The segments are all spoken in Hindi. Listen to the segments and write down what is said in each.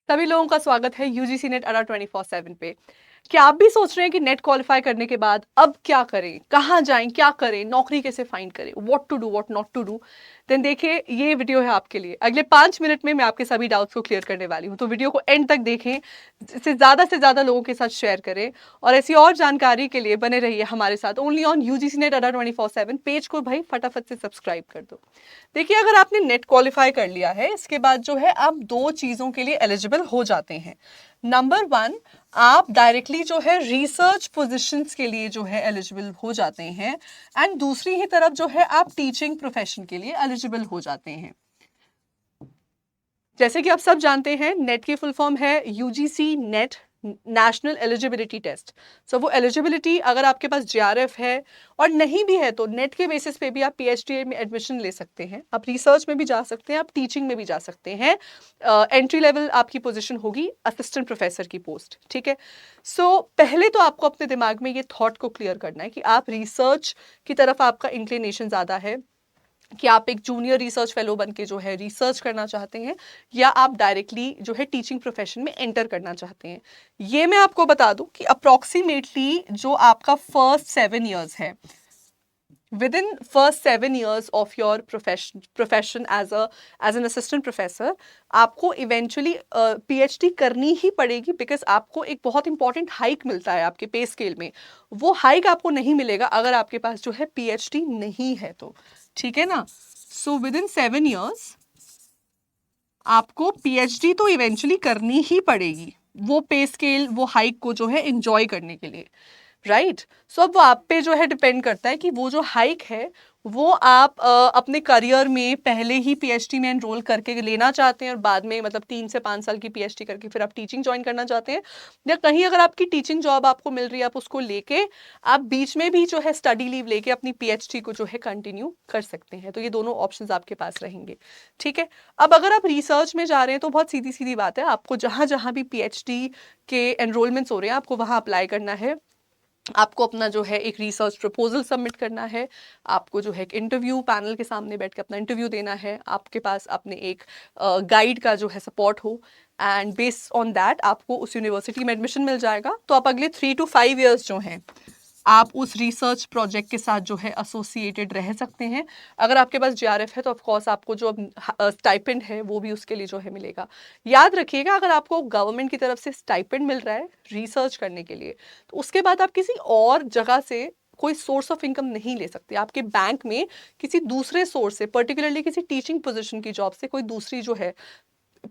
सभी लोगों का स्वागत है यूजीसी नेट अड्डा 24/7 पे। क्या आप भी सोच रहे हैं कि नेट क्वालिफाई करने के बाद अब क्या करें, कहाँ जाएं, क्या करें, नौकरी कैसे फाइंड करें, what to do, what not to do? Then देखिए, ये वीडियो है आपके लिए। अगले 5 मिनट में मैं आपके सभी डाउट्स को क्लियर करने वाली हूँ, तो वीडियो को एंड तक देखें, से ज्यादा लोगों के साथ शेयर करें, और ऐसी और जानकारी के लिए बने रहिए हमारे साथ ओनली ऑन यूजीसी नेट अड्डा 24/7। पेज को भाई फटाफट से सब्सक्राइब कर दो। देखिए, अगर आपने नेट क्वालिफाई कर लिया है, इसके बाद जो है आप दो चीजों के लिए एलिजिबल हो जाते हैं। नंबर वन, आप डायरेक्टली जो है रिसर्च पोजीशंस के लिए जो है एलिजिबल हो जाते हैं, एंड दूसरी ही तरफ जो है आप टीचिंग प्रोफेशन के लिए एलिजिबल हो जाते हैं। जैसे कि आप सब जानते हैं, नेट की फुल फॉर्म है UGC NET, national eligibility test. So वो एलिजिबिलिटी अगर आपके पास जेआरएफ है और नहीं भी है तो नेट के बेसिस पे भी आप पीएचडी में एडमिशन ले सकते हैं। आप रिसर्च में भी जा सकते हैं, आप टीचिंग में भी जा सकते हैं। एंट्री लेवल आपकी पोजीशन होगी असिस्टेंट प्रोफेसर की पोस्ट, ठीक है। सो पहले तो आपको अपने दिमाग में ये थॉट को क्लियर करना है कि आप रिसर्च की तरफ आपका इंक्लिनेशन ज़्यादा है, कि आप एक जूनियर रिसर्च फेलो बन के जो है रिसर्च करना चाहते हैं, या आप डायरेक्टली जो है टीचिंग प्रोफेशन में एंटर करना चाहते हैं। ये मैं आपको बता दूं कि अप्रोक्सीमेटली जो आपका फर्स्ट 7 years है, with in first 7 years of your profession as an assistant professor, आपको इवेंचुअली पीएचडी करनी ही पड़ेगी, बिकॉज आपको एक बहुत इंपॉर्टेंट हाइक मिलता है आपके पे स्केल में। वो हाइक आपको नहीं मिलेगा अगर आपके पास जो है पीएचडी नहीं है तो, ठीक है ना। सो विद इन 7 years आपको पीएचडी तो इवेंचुअली करनी ही पड़ेगी, वो पे स्केल, वो हाइक को जो है एंजॉय करने के लिए, राइट। सो अब वो आप पे जो है डिपेंड करता है कि वो जो हाइक है वो आप अपने करियर में पहले ही पीएचडी में एनरोल करके लेना चाहते हैं, और बाद में मतलब 3 से 5 साल की पीएचडी करके फिर आप टीचिंग ज्वाइन करना चाहते हैं, या कहीं अगर आपकी टीचिंग जॉब आपको मिल रही है, आप उसको लेके आप बीच में भी जो है स्टडी लीव लेके अपनी पीएचडी को जो है कंटिन्यू कर सकते हैं। तो ये दोनों ऑप्शंस आपके पास रहेंगे, ठीक है। अब अगर आप रिसर्च में जा रहे हैं तो बहुत सीधी सीधी बात है, आपको जहां जहां भी पीएचडी के एनरोलमेंट्स हो रहे हैं आपको वहां अप्लाई करना है। आपको अपना जो है एक रिसर्च प्रपोजल सबमिट करना है, आपको जो है एक इंटरव्यू पैनल के सामने बैठ के अपना इंटरव्यू देना है, आपके पास अपने एक गाइड का जो है सपोर्ट हो, एंड बेस्ड ऑन दैट आपको उस यूनिवर्सिटी में एडमिशन मिल जाएगा। तो आप अगले 3 to 5 years जो हैं आप उस रिसर्च प्रोजेक्ट के साथ जो है एसोसिएटेड रह सकते हैं। अगर आपके पास जेआरएफ है तो ऑफ कोर्स आपको जो स्टाइपेंड है वो भी उसके लिए जो है मिलेगा। याद रखिएगा, अगर आपको गवर्नमेंट की तरफ से स्टाइपेंड मिल रहा है रिसर्च करने के लिए, तो उसके बाद आप किसी और जगह से कोई सोर्स ऑफ इनकम नहीं ले सकते। आपके बैंक में किसी दूसरे सोर्स से, पर्टिकुलरली किसी टीचिंग पोजीशन की जॉब से कोई दूसरी जो है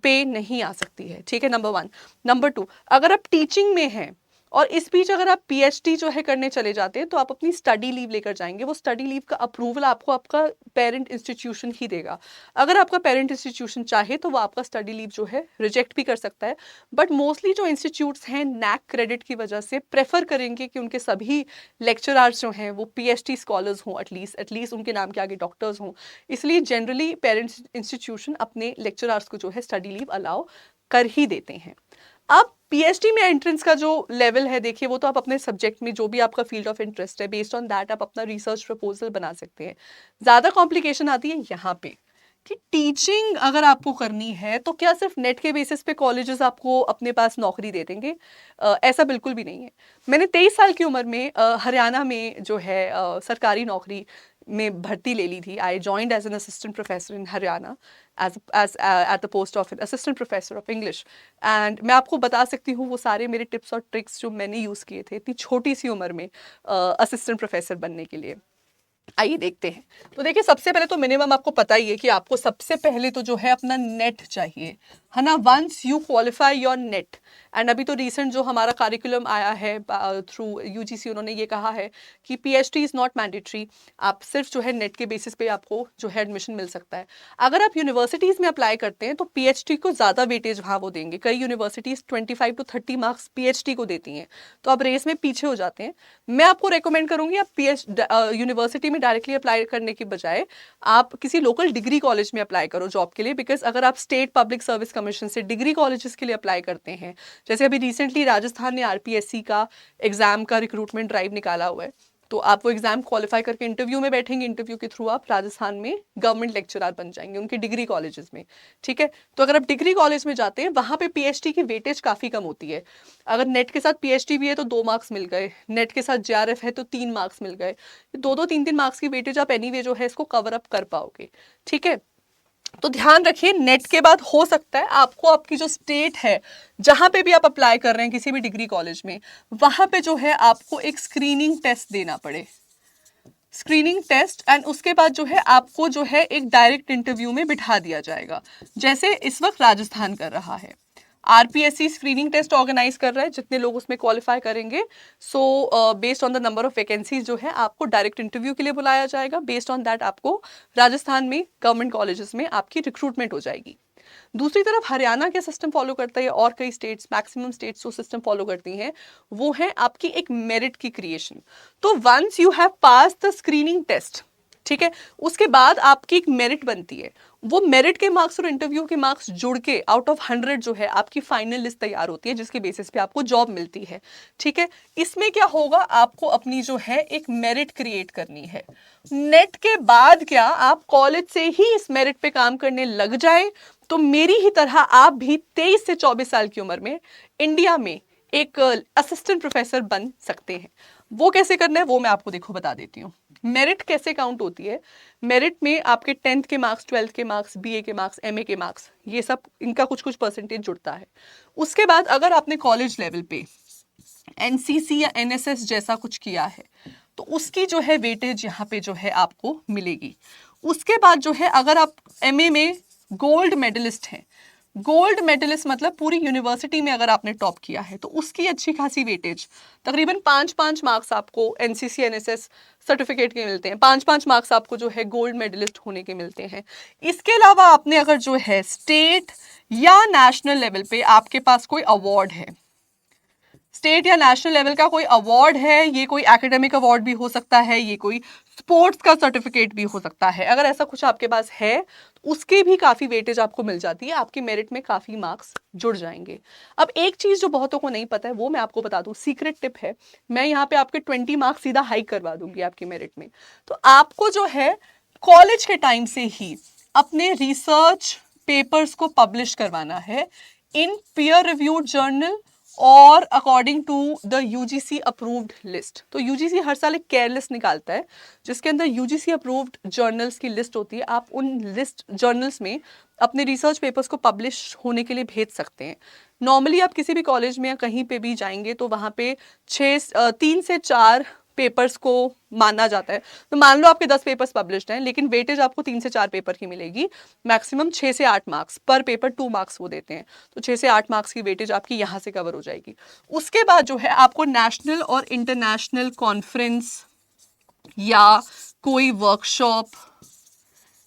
पे नहीं आ सकती है, ठीक है। Number one. नंबर टू, अगर आप टीचिंग में हैं और इस बीच अगर आप पीएचडी जो है करने चले जाते हैं तो आप अपनी स्टडी लीव लेकर जाएंगे। वो स्टडी लीव का अप्रूवल आपको आपका पेरेंट इंस्टीट्यूशन ही देगा। अगर आपका पेरेंट इंस्टीट्यूशन चाहे तो वो आपका स्टडी लीव जो है रिजेक्ट भी कर सकता है, बट मोस्टली जो इंस्टीट्यूट्स हैं नैक क्रेडिट की वजह से प्रेफर करेंगे कि उनके सभी लेक्चरर्स जो हैं वो पीएचडी स्कॉलर्स हों, एटलीस्ट उनके नाम के आगे डॉक्टर्स हों। इसलिए जनरली पेरेंट्स इंस्टीट्यूशन अपने लेक्चरर्स को जो है स्टडी लीव अलाउ कर ही देते हैं। अब पीएचडी में एंट्रेंस का जो लेवल है, देखिए वो तो आप अपने सब्जेक्ट में जो भी आपका फील्ड ऑफ इंटरेस्ट है, बेस्ड ऑन दैट आप अपना रिसर्च प्रपोजल बना सकते हैं। ज़्यादा कॉम्प्लिकेशन आती है यहाँ पे कि टीचिंग अगर आपको करनी है तो क्या सिर्फ नेट के बेसिस पे कॉलेजेस आपको अपने पास नौकरी दे देंगे? ऐसा बिल्कुल भी नहीं है। मैंने 23 साल की उम्र में हरियाणा में जो है सरकारी नौकरी में भर्ती ले ली थी। I joined as an assistant professor in Haryana as at the post of assistant professor of English. And मैं आपको बता सकती हूँ वो सारे मेरे टिप्स और ट्रिक्स जो मैंने यूज़ किए थे इतनी छोटी सी उम्र में असिस्टेंट प्रोफेसर बनने के लिए। आइए देखते हैं। तो देखिए, सबसे पहले तो मिनिमम आपको पता ही है कि आपको सबसे पहले तो जो है अपना नेट चाहिए, है ना। Once you qualify your NET, and अभी तो रिसेंट जो हमारा करिकुलम आया है थ्रू यूजीसी, उन्होंने ये कहा है कि पीएचडी इज़ नॉट मैंडेटरी। आप सिर्फ जो है नेट के बेसिस पे आपको जो है एडमिशन मिल सकता है। अगर आप यूनिवर्सिटीज़ में अप्लाई करते हैं तो पीएचडी को ज़्यादा वेटेज वहाँ वो देंगे। कई यूनिवर्सिटीज़ 25 to 30 मार्क्स पीएचडी को देती हैं, तो आप रेस में पीछे हो जाते हैं। मैं आपको रेकमेंड करूँगी आप यूनिवर्सिटी में डायरेक्टली अप्लाई करने की बजाय आप किसी लोकल डिग्री कॉलेज में अप्लाई करो जॉब के लिए। बिकॉज अगर आप स्टेट पब्लिक सर्विस कमीशन से डिग्री कॉलेजेस के लिए अप्लाई करते हैं, जैसे अभी रिसेंटली राजस्थान ने आरपीएससी का एग्जाम का रिक्रूटमेंट ड्राइव निकाला हुआ है, तो आप वो एग्जाम क्वालिफाई करके इंटरव्यू में बैठेंगे, इंटरव्यू के थ्रू आप राजस्थान में गवर्नमेंट लेक्चरर बन जाएंगे उनके डिग्री कॉलेजेस में। ठीक है, तो अगर आप डिग्री कॉलेज में जाते हैं वहां पे पीएचडी की वेटेज काफी कम होती है। अगर नेट के साथ पीएचडी भी है तो 2 मार्क्स मिल गए, नेट के साथ जेआरएफ है तो 3 मार्क्स मिल गए। 2-2 3-3 मार्क्स की वेटेज आप एनीवे जो है इसको कवर अप कर पाओगे। ठीक है, तो ध्यान रखिए नेट के बाद हो सकता है आपको आपकी जो स्टेट है जहां पे भी आप अप्लाई कर रहे हैं किसी भी डिग्री कॉलेज में, वहां पे जो है आपको एक स्क्रीनिंग टेस्ट देना पड़े, स्क्रीनिंग टेस्ट, एंड उसके बाद जो है आपको जो है एक डायरेक्ट इंटरव्यू में बिठा दिया जाएगा, जैसे इस वक्त राजस्थान कर रहा है। आरपीएससी स्क्रीनिंग टेस्ट ऑर्गेनाइज कर रहा है, जितने लोग उसमें क्वालिफाई करेंगे, so based on the number of vacancies जो है आपको डायरेक्ट इंटरव्यू के लिए बुलाया जाएगा। बेस्ड ऑन दैट आपको राजस्थान में गवर्नमेंट कॉलेजेस में आपकी रिक्रूटमेंट हो जाएगी। दूसरी तरफ हरियाणा क्या सिस्टम फॉलो करता है, और कई स्टेट्स, मैक्सिमम स्टेट्स जो सिस्टम फॉलो करती हैं, वो है आपकी एक मेरिट की क्रिएशन। तो once you have pass the screening test, ठीक है, उसके बाद आपकी एक मेरिट बनती है। वो मेरिट के मार्क्स और इंटरव्यू के मार्क्स जुड़ के आउट ऑफ 100 जो है आपकी फाइनल लिस्ट तैयार होती है, जिसके बेसिस पे आपको जॉब मिलती है। ठीक है, इसमें क्या होगा, आपको अपनी जो है एक मेरिट क्रिएट करनी है। नेट के बाद क्या आप कॉलेज से ही इस मेरिट पे काम करने लग जाए तो मेरी ही तरह आप भी 23 से 24 साल की उम्र में इंडिया में एक असिस्टेंट प्रोफेसर बन सकते हैं। वो कैसे करना है वो मैं आपको देखो बता देती हूँ। मेरिट कैसे काउंट होती है, मेरिट में आपके 10th के मार्क्स, 12th के मार्क्स, बीए के मार्क्स, एमए के मार्क्स, ये सब इनका कुछ कुछ परसेंटेज जुड़ता है। उसके बाद अगर आपने कॉलेज लेवल पे एनसीसी या एनएसएस जैसा कुछ किया है तो उसकी जो है वेटेज यहाँ पे जो है आपको मिलेगी। उसके बाद जो है अगर आप एमए में गोल्ड मेडलिस्ट हैं, गोल्ड मेडलिस्ट मतलब पूरी यूनिवर्सिटी में अगर आपने टॉप किया है तो उसकी अच्छी खासी वेटेज, तकरीबन 5-5 मार्क्स आपको एनसीसी एनएसएस सर्टिफिकेट के मिलते हैं, 5-5 मार्क्स आपको जो है गोल्ड मेडलिस्ट होने के मिलते हैं। इसके अलावा आपने अगर जो है स्टेट या नेशनल लेवल पे आपके पास कोई अवार्ड है, स्टेट या नेशनल लेवल का कोई अवार्ड है, ये कोई एकेडमिक अवार्ड भी हो सकता है, ये कोई स्पोर्ट्स का सर्टिफिकेट भी हो सकता है, अगर ऐसा कुछ आपके पास है तो उसकी भी काफी वेटेज आपको मिल जाती है, आपकी मेरिट में काफी मार्क्स जुड़ जाएंगे। अब एक चीज जो बहुतों को नहीं पता है वो मैं आपको बता दूं, सीक्रेट टिप है, मैं यहाँ पे आपके 20 मार्क्स सीधा हाइक करवा दूंगी आपकी मेरिट में। तो आपको जो है कॉलेज के टाइम से ही अपने रिसर्च पेपर्स को पब्लिश करवाना है इन पीयर रिव्यूड जर्नल और according to the UGC approved list. तो यूजीसी हर साल एक केयर लिस्ट निकालता है जिसके अंदर यूजीसी अप्रूव्ड जर्नल्स की लिस्ट होती है। आप उन लिस्ट जर्नल्स में अपने रिसर्च पेपर्स को पब्लिश होने के लिए भेज सकते हैं। नॉर्मली आप किसी भी कॉलेज में या कहीं पे भी जाएंगे तो वहाँ पे 3 से 4 पेपर्स को माना जाता है। तो मान लो आपके 10 पेपर्स पब्लिश्ड हैं लेकिन वेटेज आपको 3 से 4 पेपर की मिलेगी, मैक्सिमम 6 से 8 मार्क्स पर पेपर, 2 मार्क्स वो देते हैं, तो 6 से 8 मार्क्स की वेटेज आपकी यहाँ से कवर हो जाएगी। उसके बाद जो है आपको नेशनल और इंटरनेशनल कॉन्फ्रेंस या कोई वर्कशॉप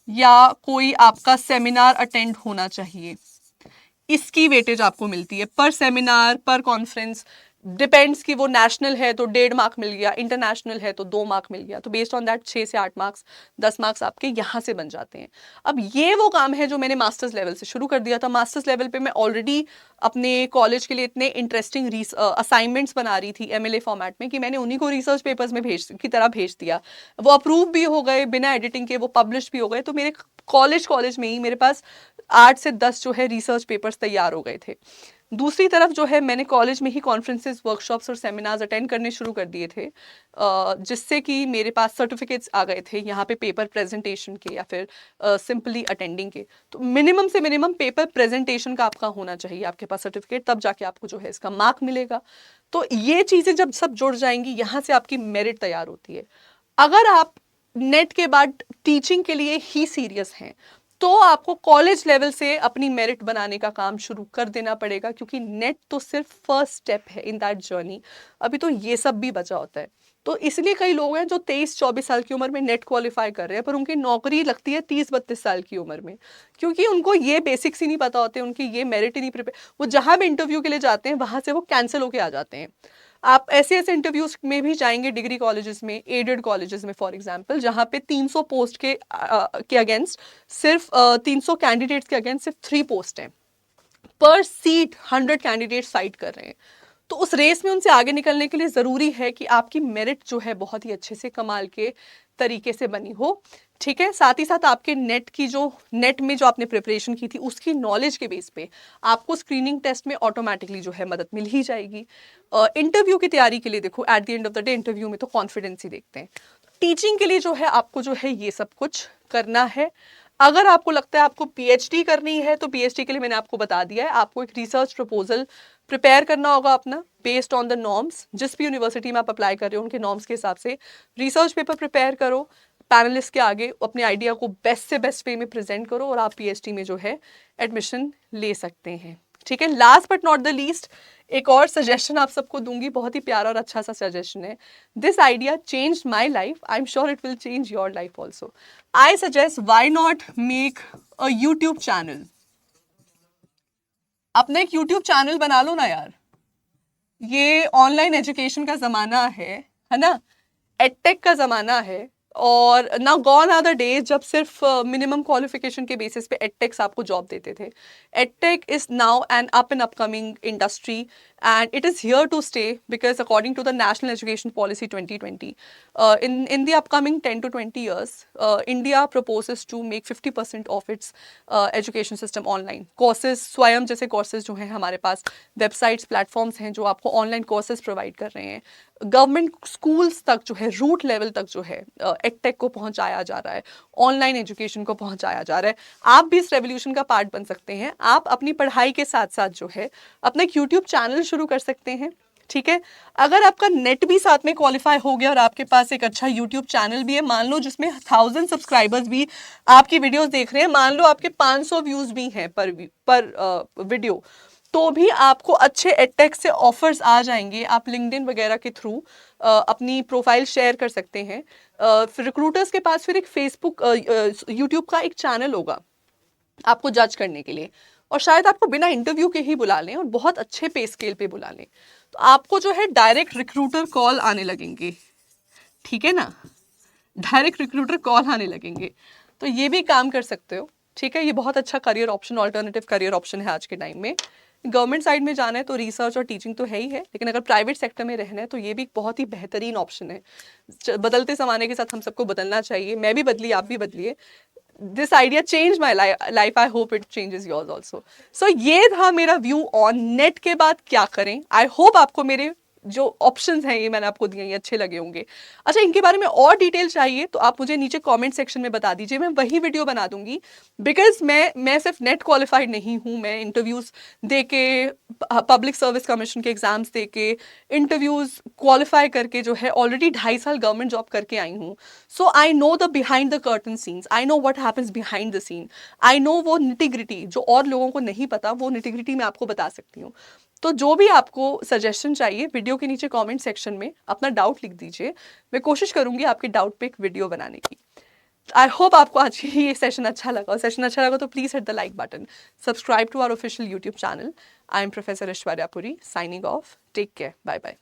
या कोई आपका सेमिनार अटेंड होना चाहिए, इसकी वेटेज आपको मिलती है पर सेमिनार, पर कॉन्फ्रेंस, डिपेंड्स कि वो नेशनल है तो 1.5 मार्क मिल गया, इंटरनेशनल है तो 2 मार्क मिल गया, तो बेस्ड ऑन दैट 6 से 8 मार्क्स, 10 मार्क्स आपके यहाँ से बन जाते हैं। अब ये वो काम है जो मैंने मास्टर्स लेवल से शुरू कर दिया था। मास्टर्स लेवल पे मैं ऑलरेडी अपने कॉलेज के लिए इतने इंटरेस्टिंग असाइनमेंट्स बना रही थी एमएलए फॉर्मेट में कि मैंने उन्हीं को रिसर्च पेपर्स में की तरह भेज दिया, वो अप्रूव भी हो गए बिना एडिटिंग के, वो पब्लिश भी हो गए। तो मेरे कॉलेज में ही मेरे पास 8 से 10 जो है रिसर्च पेपर्स तैयार हो गए थे। दूसरी तरफ जो है मैंने कॉलेज में ही कॉन्फ्रेंसेस, वर्कशॉप्स और सेमिनार्स अटेंड करने शुरू कर दिए थे, जिससे कि मेरे पास सर्टिफिकेट्स आ गए थे यहाँ पे पेपर प्रेजेंटेशन के या फिर सिंपली अटेंडिंग के। तो मिनिमम से मिनिमम पेपर प्रेजेंटेशन का आपका होना चाहिए आपके पास सर्टिफिकेट, तब जाके आपको जो है इसका मार्क मिलेगा। तो ये चीज़ें जब सब जुड़ जाएंगी यहाँ से आपकी मेरिट तैयार होती है। अगर आप नेट के बाद टीचिंग के लिए ही सीरियस हैं तो आपको कॉलेज लेवल से अपनी मेरिट बनाने का काम शुरू कर देना पड़ेगा, क्योंकि नेट तो सिर्फ फर्स्ट स्टेप है इन दैट जर्नी, अभी तो ये सब भी बचा होता है। तो इसलिए कई लोग हैं जो 23-24 साल की उम्र में नेट क्वालिफाई कर रहे हैं पर उनकी नौकरी लगती है 30-32 साल की उम्र में, क्योंकि उनको ये बेसिक्स ही नहीं पता होते, उनकी ये मेरिट ही नहीं प्रिपेयर, वो जहाँ भी इंटरव्यू के लिए जाते हैं वहाँ से वो कैंसिल होके आ जाते हैं। आप ऐसे ऐसे इंटरव्यूज में भी जाएंगे डिग्री कॉलेजेस में, एडेड कॉलेजेस में फॉर एग्जांपल, जहाँ पे 300 पोस्ट के अगेंस्ट सिर्फ 300 कैंडिडेट्स के अगेंस्ट सिर्फ 3 पोस्ट हैं, पर सीट 100 कैंडिडेट साइट कर रहे हैं। तो उस रेस में उनसे आगे निकलने के लिए ज़रूरी है कि आपकी मेरिट जो है बहुत ही अच्छे से कमाल के तरीके से बनी हो, ठीक है। साथ ही साथ आपके नेट में जो आपने प्रिपरेशन की थी उसकी नॉलेज के बेस पे आपको स्क्रीनिंग टेस्ट में ऑटोमेटिकली जो है मदद मिल ही जाएगी। इंटरव्यू की तैयारी के लिए देखो, at the end of the day interview में तो कॉन्फिडेंस ही देखते हैं। टीचिंग के लिए जो है आपको जो है ये सब कुछ करना है। अगर आपको लगता है आपको पीएचडी करनी है तो पीएचडी के लिए मैंने आपको बता दिया है, आपको एक रिसर्च प्रपोजल प्रिपेयर करना होगा अपना बेस्ड ऑन द नॉर्म्स। जिस भी यूनिवर्सिटी में आप अप्लाई कर रहे हो उनके नॉर्म्स के हिसाब से रिसर्च पेपर प्रिपेयर करो, पैनलिस्ट के आगे अपने आइडिया को बेस्ट से बेस्ट वे में प्रेजेंट करो और आप पीएचडी में जो है एडमिशन ले सकते हैं, ठीक है। Last but not the least एक और सजेशन आप सबको दूंगी, बहुत ही प्यारा और अच्छा सा सजेशन है। This idea change my life, I am sure it will change your life also. I suggest why not make a YouTube channel. अपना एक यूट्यूब चैनल बना लो ना यार, ये ऑनलाइन एजुकेशन का ज़माना है ना, एडटेक का ज़माना है। और now gone are the days जब सिर्फ मिनिमम क्वालिफिकेशन के बेसिस पे एडटेक्स आपको जॉब देते थे। Edtech is now an up and upcoming industry and it is here to stay because according to the National Education Policy 2020 in the upcoming 10 to 20 years India proposes to make 50% of its education system online courses। स्वयं जैसे कोर्सेज जो हैं हमारे पास वेबसाइट्स प्लेटफॉर्म्स हैं जो आपको ऑनलाइन कोर्सेज प्रोवाइड कर रहे हैं। गवर्नमेंट स्कूल्स तक जो है रूट लेवल तक जो है एडटेक को पहुंचाया जा रहा है, ऑनलाइन एजुकेशन को पहुंचाया जा रहा है। आप भी इस रेवोल्यूशन का पार्ट बन सकते हैं। आप अपनी पढ़ाई के साथ साथ जो है अपना एक यूट्यूब चैनल शुरू कर सकते हैं, ठीक है। अगर आपका नेट भी साथ में क्वालिफाई हो गया और आपके पास एक अच्छा यूट्यूब चैनल भी है, मान लो जिसमें 1000 सब्सक्राइबर्स भी आपकी वीडियोस देख रहे हैं, मान लो आपके 500 व्यूज भी हैं पर वीडियो, तो भी आपको अच्छे एडटेक से ऑफर्स आ जाएंगे। आप लिंक्डइन वगैरह के थ्रू अपनी प्रोफाइल शेयर कर सकते हैं। फिर रिक्रूटर्स के पास फिर एक फेसबुक यूट्यूब का एक चैनल होगा आपको जज करने के लिए, और शायद आपको बिना इंटरव्यू के ही बुला लें और बहुत अच्छे पे स्केल पे बुला लें, तो आपको जो है डायरेक्ट रिक्रूटर कॉल आने लगेंगे, ठीक है ना, डायरेक्ट रिक्रूटर कॉल आने लगेंगे। तो ये भी काम कर सकते हो, ठीक है। ये बहुत अच्छा career option, alternative career option है आज के टाइम में। गवर्नमेंट साइड में जाना है तो रिसर्च और टीचिंग तो है ही है, लेकिन अगर प्राइवेट सेक्टर में रहना है तो ये भी एक बहुत ही बेहतरीन ऑप्शन है। बदलते ज़माने के साथ हम सबको बदलना चाहिए, मैं भी बदली, आप भी बदलिए। This idea change my life, I hope it changes yours also. So ये था मेरा व्यू ऑन नेट के बाद क्या करें। आई होप आपको मेरे जो ऑप्शंस हैं ये मैंने आपको दिए ये अच्छे लगे होंगे। अच्छा, इनके बारे में और डिटेल चाहिए तो आप मुझे नीचे कमेंट सेक्शन में बता दीजिए, मैं वही वीडियो बना दूंगी। बिकॉज मैं सिर्फ नेट क्वालिफाइड नहीं हूँ, मैं इंटरव्यूज दे के, पब्लिक सर्विस कमीशन के एग्जाम्स दे के, इंटरव्यूज क्वालिफाई करके जो है ऑलरेडी 2.5 साल गवर्नमेंट जॉब करके आई हूँ। So I know the behind the curtain scenes, I know what happens behind the scene, I know वो निटिग्रिटी जो और लोगों को नहीं पता, वो निटिग्रिटी मैं आपको बता सकती हूँ। तो जो भी आपको सजेशन चाहिए वीडियो के नीचे कमेंट सेक्शन में अपना डाउट लिख दीजिए, मैं कोशिश करूंगी आपके डाउट पे एक वीडियो बनाने की। आई होप आपको आज ये सेशन अच्छा लगा, और सेशन अच्छा लगा तो please hit the like button, subscribe to our official YouTube channel. I am professor Aishwarya Puri signing off, take care, bye bye.